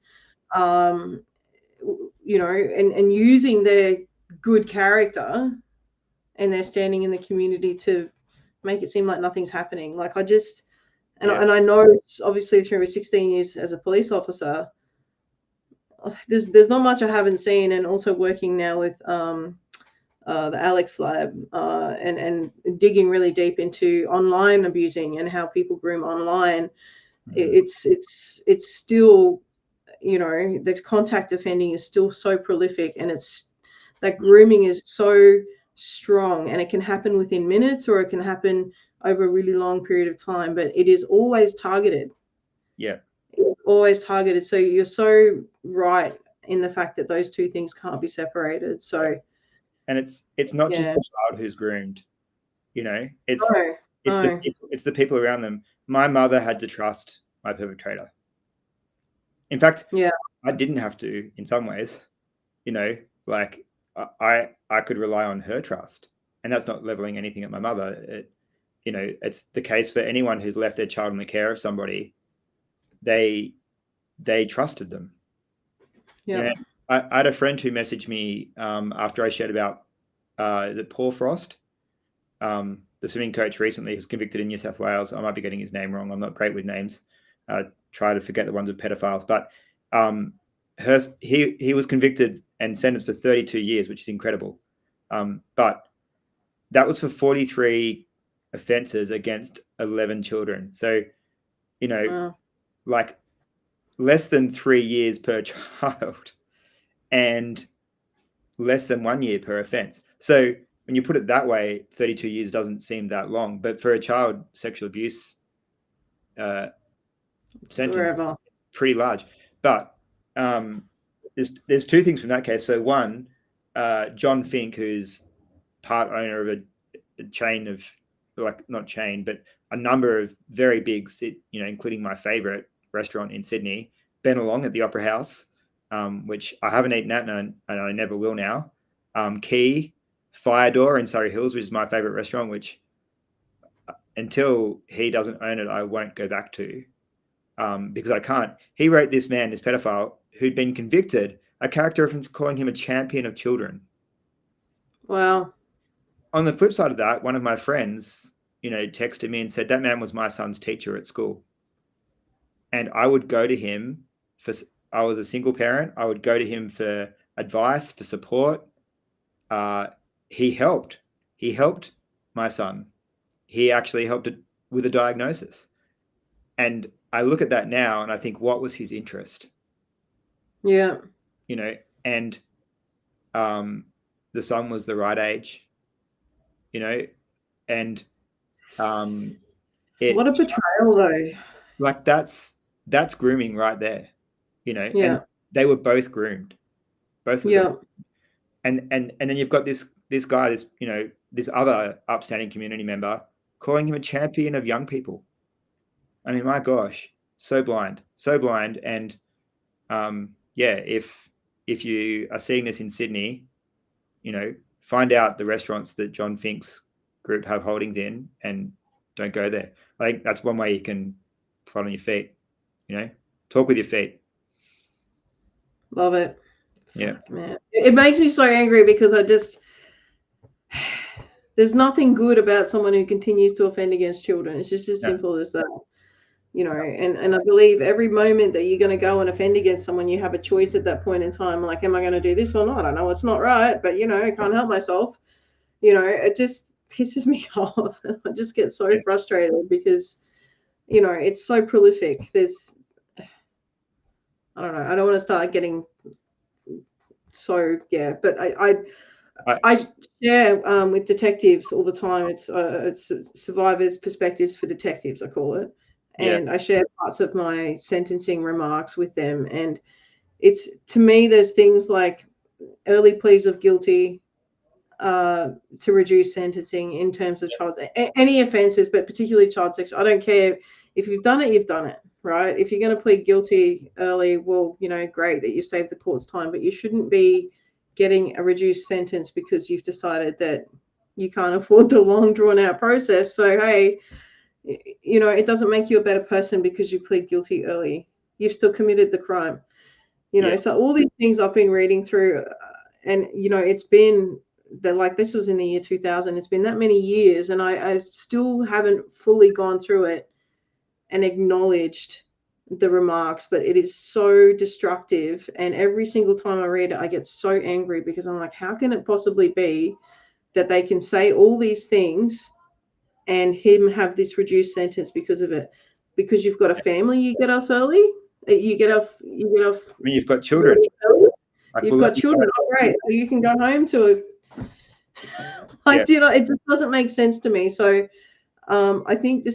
And using their good character and their standing in the community to make it seem like nothing's happening. Like and I know obviously through my 16 years as a police officer, there's not much I haven't seen, and also working now with the Alex Lab and digging really deep into online abusing and how people groom online. It's still, the contact offending is still so prolific, and it's that grooming is so strong, and it can happen within minutes or it can happen over a really long period of time, but it is always targeted. Yeah. It's always targeted. So you're so right in the fact that those two things can't be separated. So, and it's not just the child who's groomed, it's the people around them. My mother had to trust my perpetrator. In fact, I didn't have to in some ways, like I could rely on her trust, and that's not leveling anything at my mother. it's the case for anyone who's left their child in the care of somebody. They trusted them. Yeah. I had a friend who messaged me after I shared about is it Paul Frost, the swimming coach recently, who was convicted in New South Wales. I might be getting his name wrong. I'm not great with names. Try to forget the ones of pedophiles, but he was convicted and sentenced for 32 years, which is incredible. But that was for 43 offences against 11 children. So, Wow. like less than 3 years per child and less than 1 year per offence. So when you put it that way, 32 years doesn't seem that long. But for a child sexual abuse sentence, Forever. pretty large. But there's two things from that case. So one, John Fink, who's part owner of a chain of, like, not chain, but a number of very big, including my favorite restaurant in Sydney, been along at the Opera House, which I haven't eaten at, and I never will now. Key, Fire Door in Surrey Hills, which is my favorite restaurant, which until he doesn't own it, I won't go back to, because I can't. He wrote this man, this pedophile, who'd been convicted, a character reference calling him a champion of children. Wow. On the flip side of that, one of my friends, texted me and said, that man was my son's teacher at school. And I would go to him I was a single parent. I would go to him for advice, for support. He helped my son. He actually helped with a diagnosis. And I look at that now and I think, what was his interest? Yeah. And the son was the right age, and what a betrayal, though. Like that's grooming right there, Yeah. And they were both groomed, both of them. And then you've got this guy, this other upstanding community member, calling him a champion of young people. I mean, my gosh, so blind. And if you are seeing this in Sydney, find out the restaurants that John Fink's group have holdings in and don't go there. I think that's one way you can fight on your feet, talk with your feet. Love it. Yeah. Man. It makes me so angry because there's nothing good about someone who continues to offend against children. It's just as simple as that. And I believe every moment that you're going to go and offend against someone, you have a choice at that point in time. Like, am I going to do this or not? I know it's not right, but I can't help myself. It just pisses me off. I just get so frustrated because, it's so prolific. I don't know. I don't want to start getting but I share with detectives all the time. It's survivors' perspectives for detectives, I call it. And I share parts of my sentencing remarks with them. And to me, there's things like early pleas of guilty to reduce sentencing in terms of any offences, but particularly child sex. I don't care if you've done it, you've done it, right? If you're going to plead guilty early, well, great that you've saved the court's time, but you shouldn't be getting a reduced sentence because you've decided that you can't afford the long drawn out process. So, hey, it doesn't make you a better person because you plead guilty early. You've still committed the crime. So all these things I've been reading through, and it's been this was in the year 2000. It's been that many years, and I still haven't fully gone through it and acknowledged the remarks, but it is so destructive. And every single time I read it, I get so angry because I'm like, how can it possibly be that they can say all these things and him have this reduced sentence because of it? Because you've got a family, you get off early. You get off. I mean, you've got children. You've got children. Oh, great. So you can go home to it. It just doesn't make sense to me. So I think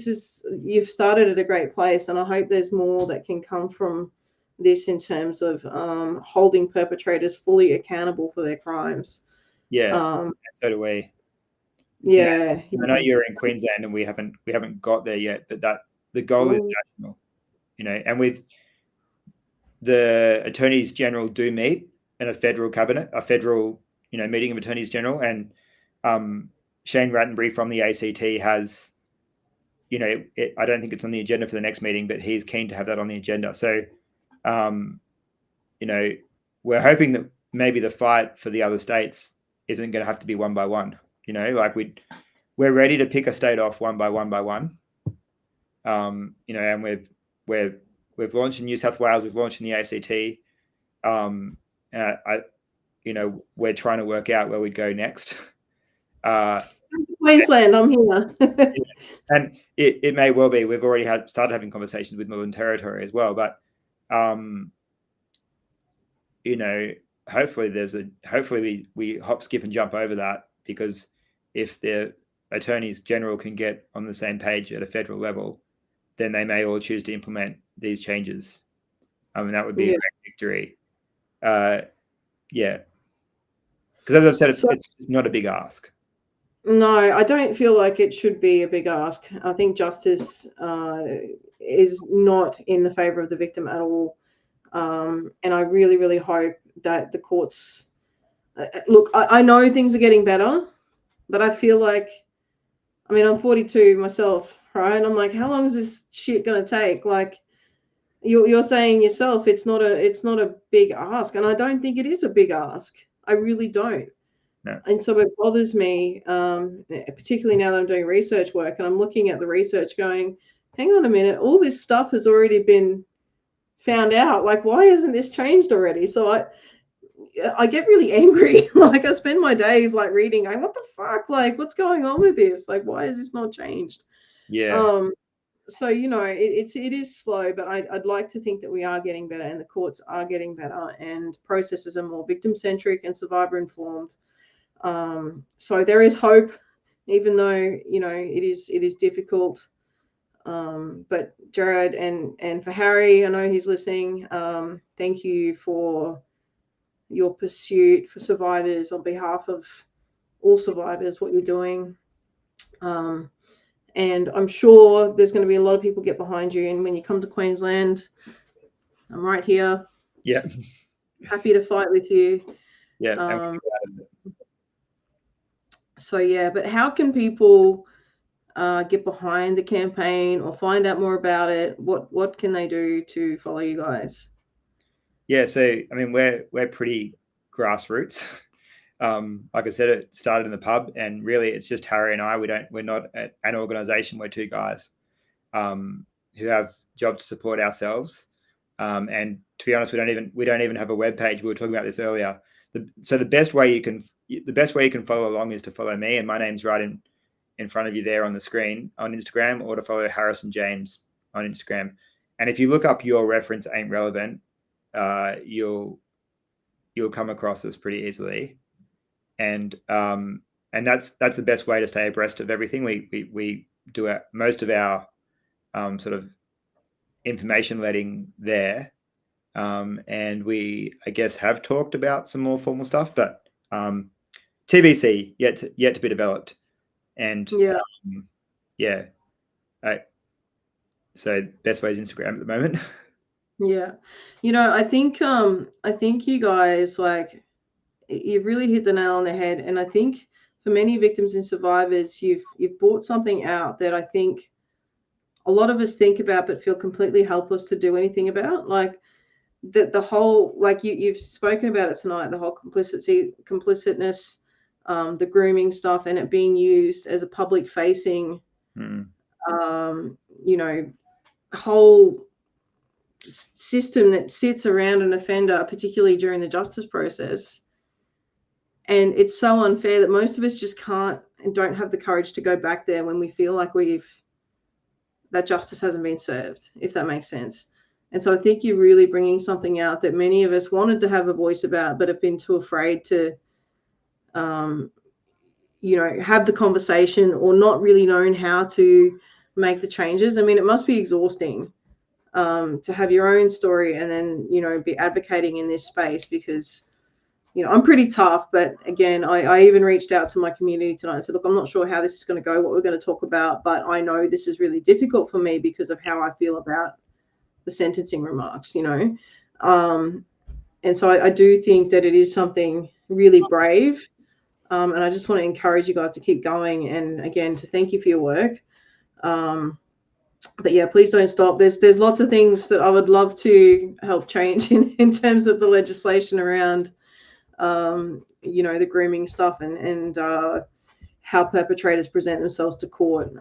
you've started at a great place, and I hope there's more that can come from this in terms of holding perpetrators fully accountable for their crimes. Yeah, so do we. Yeah. I know you're in Queensland, and we haven't got there yet, but the goal is national. And the attorneys general do meet in a federal cabinet, a federal meeting of attorneys general, and Shane Rattenbury from the ACT has you know, I don't think it's on the agenda for the next meeting, but he's keen to have that on the agenda. So, you know, we're hoping that maybe the fight for the other states isn't going to have to be one by one. You know, like we're ready to pick a state off one by one by one. You know, and we've launched in New South Wales, we've launched in the ACT. You know, we're trying to work out where we'd go next. Queensland, I'm here. And it may well be. We've already started having conversations with Northern Territory as well. But you know, hopefully we hop, skip, and jump over that, because if the attorneys general can get on the same page at a federal level, then they may all choose to implement these changes. And that would be a great victory. Yeah. Because as I've said, it's not a big ask. No, I don't feel like it should be a big ask. I think justice is not in the favor of the victim at all. And I really, really hope that the courts look, I know things are getting better, but I feel like, I mean, I'm 42 myself, right? And I'm like, how long is this shit going to take? Like, you're saying yourself, it's not a big ask. And I don't think it is a big ask. I really don't. No. And so it bothers me, particularly now that I'm doing research work and I'm looking at the research going, hang on a minute, all this stuff has already been found out. Like, why hasn't this changed already? So I get really angry. Like, I spend my days like reading, going, what the fuck? Like, what's going on with this? Like, why is this not changed? Yeah. So, you know, it is slow, but I'd like to think that we are getting better and the courts are getting better and processes are more victim-centric and survivor-informed. So there is hope, even though, you know, it is difficult. But Jarad and for Harry, I know he's listening. Thank you for your pursuit for survivors on behalf of all survivors, what you're doing. And I'm sure there's going to be a lot of people get behind you. And when you come to Queensland, I'm right here. Yeah. Happy to fight with you. Yeah. So, yeah, but how can people get behind the campaign or find out more about it? What can they do to follow you guys? Yeah, so I mean, we're pretty grassroots. Like I said, it started in the pub, and really, it's just Harry and I. We're not an organisation. We're two guys who have jobs to support ourselves. And to be honest, we don't even have a web page. We were talking about this earlier. So the best way you can follow along is to follow me, and my name's right in front of you there on the screen on Instagram, or to follow Harrison James on Instagram. And if you look up Your Reference Ain't Relevant, you'll come across us pretty easily. And that's the best way to stay abreast of everything. We do most of our sort of information letting there, and we, I guess, have talked about some more formal stuff, but TBC, yet to be developed. And so best way is Instagram at the moment. Yeah, you know, I think you guys, like, you've really hit the nail on the head. And I think for many victims and survivors, you've brought something out that I think a lot of us think about but feel completely helpless to do anything about. Like the whole, like you've spoken about it tonight, the whole complicitness, the grooming stuff, and it being used as a public facing, you know, whole system that sits around an offender, particularly during the justice process. And it's so unfair that most of us just can't and don't have the courage to go back there when we feel like that justice hasn't been served, if that makes sense. And so I think you're really bringing something out that many of us wanted to have a voice about, but have been too afraid to, you know, have the conversation, or not really known how to make the changes. I mean, it must be exhausting to have your own story and then, you know, be advocating in this space, because, you know, I'm pretty tough. But again, I even reached out to my community tonight and said, look, I'm not sure how this is going to go, what we're going to talk about, but I know this is really difficult for me because of how I feel about the sentencing remarks, you know. And so I do think that it is something really brave. And I just want to encourage you guys to keep going. And again, to thank you for your work. but yeah, please don't stop. There's lots of things that I would love to help change in terms of the legislation around, the grooming stuff and how perpetrators present themselves to court.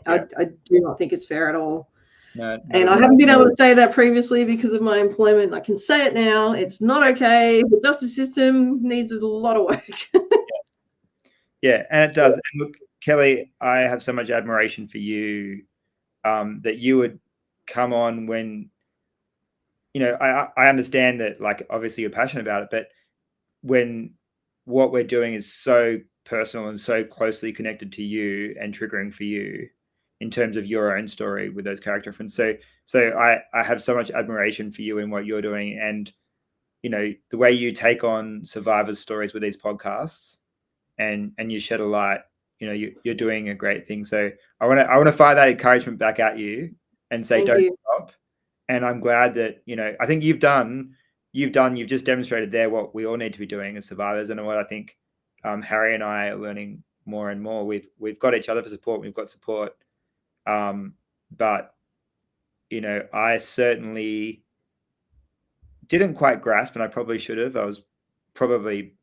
I do not think it's fair at all. No, and I haven't been able to say that previously because of my employment. I can say it now. It's not okay. The justice system needs a lot of work. Yeah, and it does. And look, Kelly, I have so much admiration for you, that you would come on when, I understand that, like, obviously you're passionate about it, but when what we're doing is so personal and so closely connected to you and triggering for you in terms of your own story with those character friends. So I have so much admiration for you in what you're doing, and the way you take on survivors' stories with these podcasts, and you shed a light. You're doing a great thing. So I want to fire that encouragement back at you and say, don't stop. And I'm glad that I think you've just demonstrated there what we all need to be doing as survivors, and what I think Harry and I are learning more and more. We've got each other for support. We've got support, but I certainly didn't quite grasp, and I probably should have. I was probably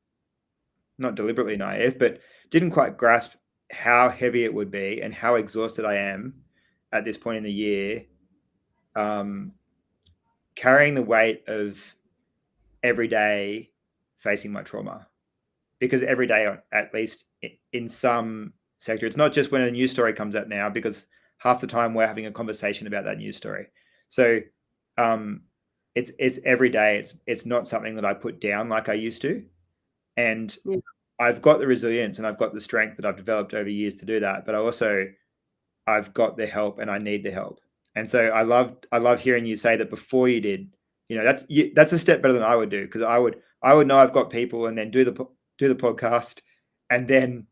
not deliberately naive, but didn't quite grasp how heavy it would be and how exhausted I am at this point in the year, carrying the weight of every day facing my trauma. Because every day, at least in some sector, it's not just when a news story comes out now, because half the time we're having a conversation about that news story. So it's every day. It's not something that I put down like I used to. And I've got the resilience and I've got the strength that I've developed over years to do that. But I've got the help, and I need the help. And so I love hearing you say that before you did. That's a step better than I would do, because I would know I've got people, and then do the podcast, and then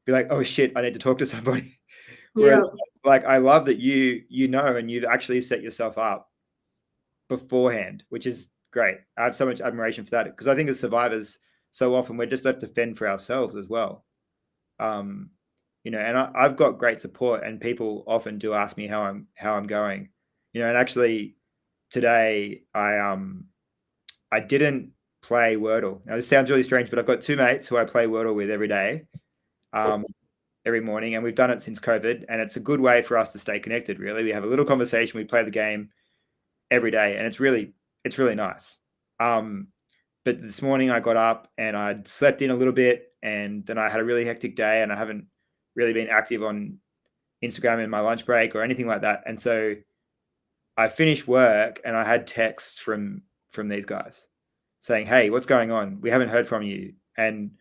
be like, oh shit, I need to talk to somebody. Whereas, like, I love that you and you've actually set yourself up beforehand, which is great. I have so much admiration for that, because I think as survivors, so often we're just left to fend for ourselves as well. And I've got great support, and people often do ask me how I'm going. And actually today I didn't play Wordle. Now this sounds really strange, but I've got two mates who I play Wordle with every day, every morning, and we've done it since COVID, and it's a good way for us to stay connected. Really, we have a little conversation, we play the game every day, and it's really nice. But this morning I got up and I'd slept in a little bit, and then I had a really hectic day, and I haven't really been active on Instagram in my lunch break or anything like that. And so I finished work and I had texts from these guys saying, hey, what's going on? We haven't heard from you. And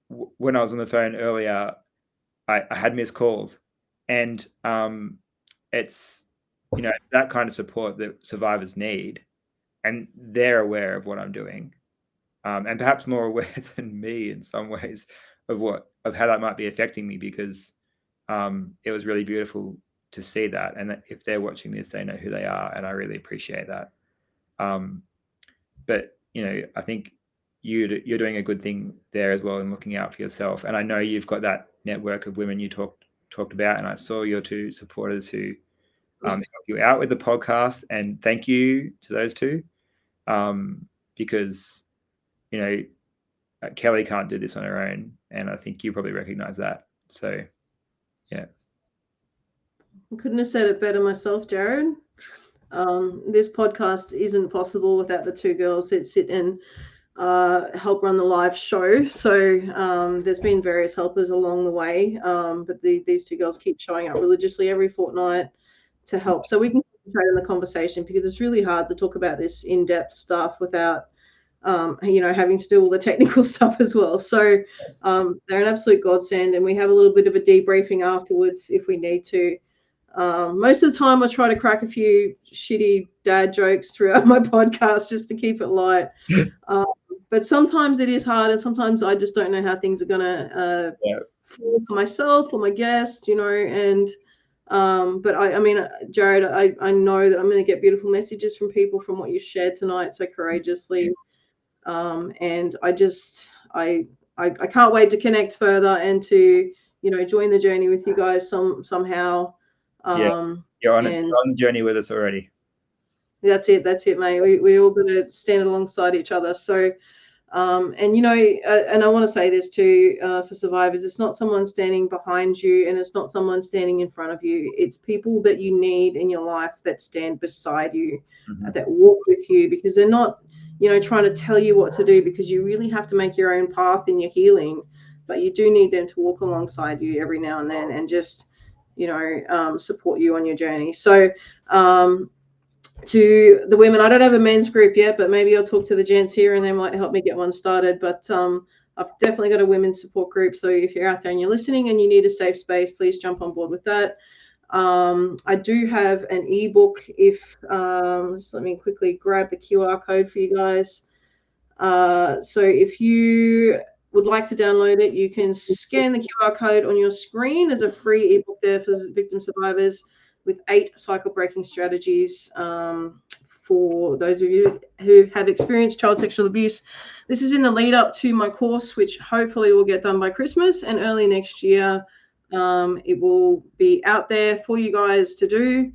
when I was on the phone earlier, I had missed calls. And it's, that kind of support that survivors need. And they're aware of what I'm doing. And perhaps more aware than me in some ways of how that might be affecting me, because it was really beautiful to see that. And that if they're watching this, they know who they are. And I really appreciate that. But, I think you're doing a good thing there as well, and looking out for yourself. And I know you've got that network of women you talked about. And I saw your two supporters who help you out with the podcast. And thank you to those two, because, Kelly can't do this on her own. And I think you probably recognize that. So, yeah. I couldn't have said it better myself, Jarad. This podcast isn't possible without the two girls that sit and help run the live show. So there's been various helpers along the way, but these two girls keep showing up religiously every fortnight to help, so we can concentrate on the conversation, because it's really hard to talk about this in-depth stuff without having to do all the technical stuff as well. So they're an absolute godsend, and we have a little bit of a debriefing afterwards if we need to. Most of the time I try to crack a few shitty dad jokes throughout my podcast just to keep it light. But sometimes it is hard, and sometimes I just don't know how things are going to fall for myself or my guest, and but I mean, Jarad, I know that I'm going to get beautiful messages from people from what you shared tonight so courageously. And I can't wait to connect further and to, join the journey with you guys somehow. You're on the journey with us already. That's it, mate. We all got to stand alongside each other. So, and you know, and I want to say this too, for survivors, it's not someone standing behind you, and it's not someone standing in front of you. It's people that you need in your life that stand beside you, that walk with you, because they're not, you know, trying to tell you what to do, because you really have to make your own path in your healing. But you do need them to walk alongside you every now and then, and just, you know, support you on your journey. So, to the women, I don't have a men's group yet, but maybe I'll talk to the gents here and they might help me get one started. But I've definitely got a women's support group. So if you're out there and you're listening and you need a safe space, please jump on board with that. I do have an ebook. If just let me quickly grab the QR code for you guys. So if you would like to download it, you can scan the QR code on your screen. There's a free ebook there for victim survivors, with 8 cycle breaking strategies for those of you who have experienced child sexual abuse. This is in the lead up to my course, which hopefully will get done by Christmas, and early next year it will be out there for you guys to do,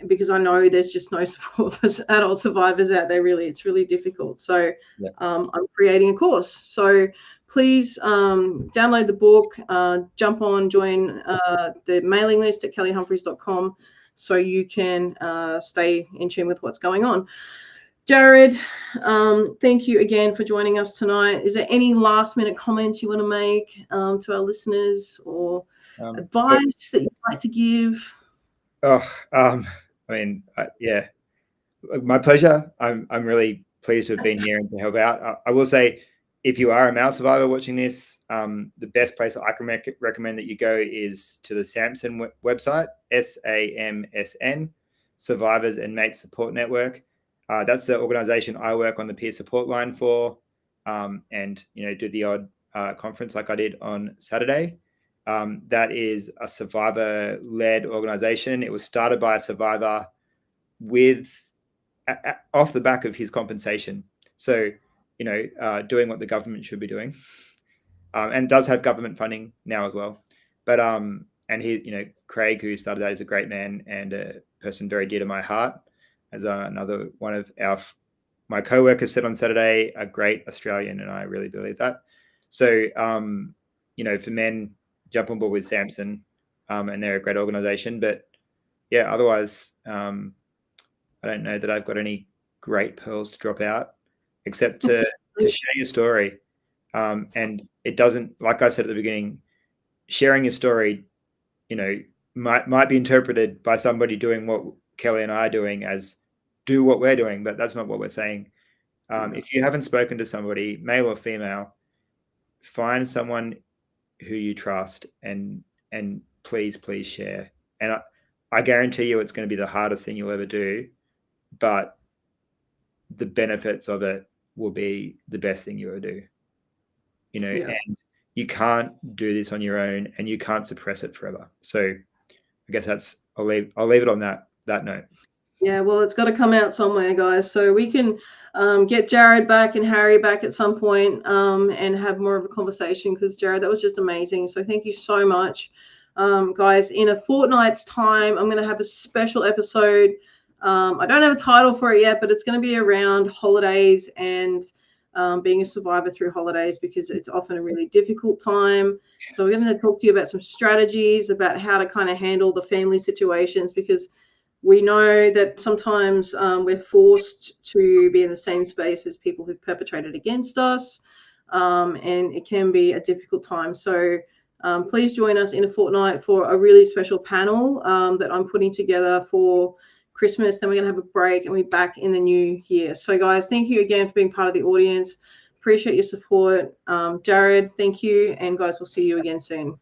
because I know there's just no support for adult survivors out there. Really, it's really difficult. So I'm creating a course. So please download the book, jump on, join the mailing list at kellyhumphreys.com so you can stay in tune with what's going on. Jarad, thank you again for joining us tonight. Is there any last minute comments you want to make to our listeners, or advice that you'd like to give? I mean, yeah, my pleasure. I'm really pleased to have been here and to help out. I will say, if you are a male survivor watching this, the best place I can recommend that you go is to the SAMSN website, SAMSN, Survivors and Mates Support Network. That's the organization I work on the peer support line for, and, you know, do the odd conference like I did on Saturday. That is a survivor-led organization. It was started by a survivor with off the back of his compensation. So, you know, doing what the government should be doing, and does have government funding now as well. But and he, you know, Craig, who started that, is a great man and a person very dear to my heart. As another one of my co-workers said on Saturday, a great Australian, and I really believe that. So, you know, for men, jump on board with SAMSN, and they're a great organization. But yeah, otherwise, I don't know that I've got any great pearls to drop out, except to share your story. And it doesn't, like I said at the beginning, sharing your story, you know, might be interpreted by somebody doing what Kelly and I are doing as do what we're doing, but that's not what we're saying. If you haven't spoken to somebody, male or female, find someone who you trust and please share. And I guarantee you it's going to be the hardest thing you'll ever do, but the benefits of it will be the best thing you ever do. You know, and you can't do this on your own, and you can't suppress it forever. So I guess I'll leave it on that note. Yeah, well, it's got to come out somewhere, guys. So we can get Jarad back and Harry back at some point, and have more of a conversation, because Jarad, that was just amazing. So thank you so much, guys. In a fortnight's time, I'm going to have a special episode. I don't have a title for it yet, but it's going to be around holidays and being a survivor through holidays, because it's often a really difficult time. So we're going to talk to you about some strategies about how to kind of handle the family situations, because we know that sometimes we're forced to be in the same space as people who've perpetrated against us, and it can be a difficult time. So please join us in a fortnight for a really special panel that I'm putting together for Christmas. Then we're going to have a break, and we're back in the new year. So guys, thank you again for being part of the audience. Appreciate your support. Jarad, thank you. And guys, we'll see you again soon.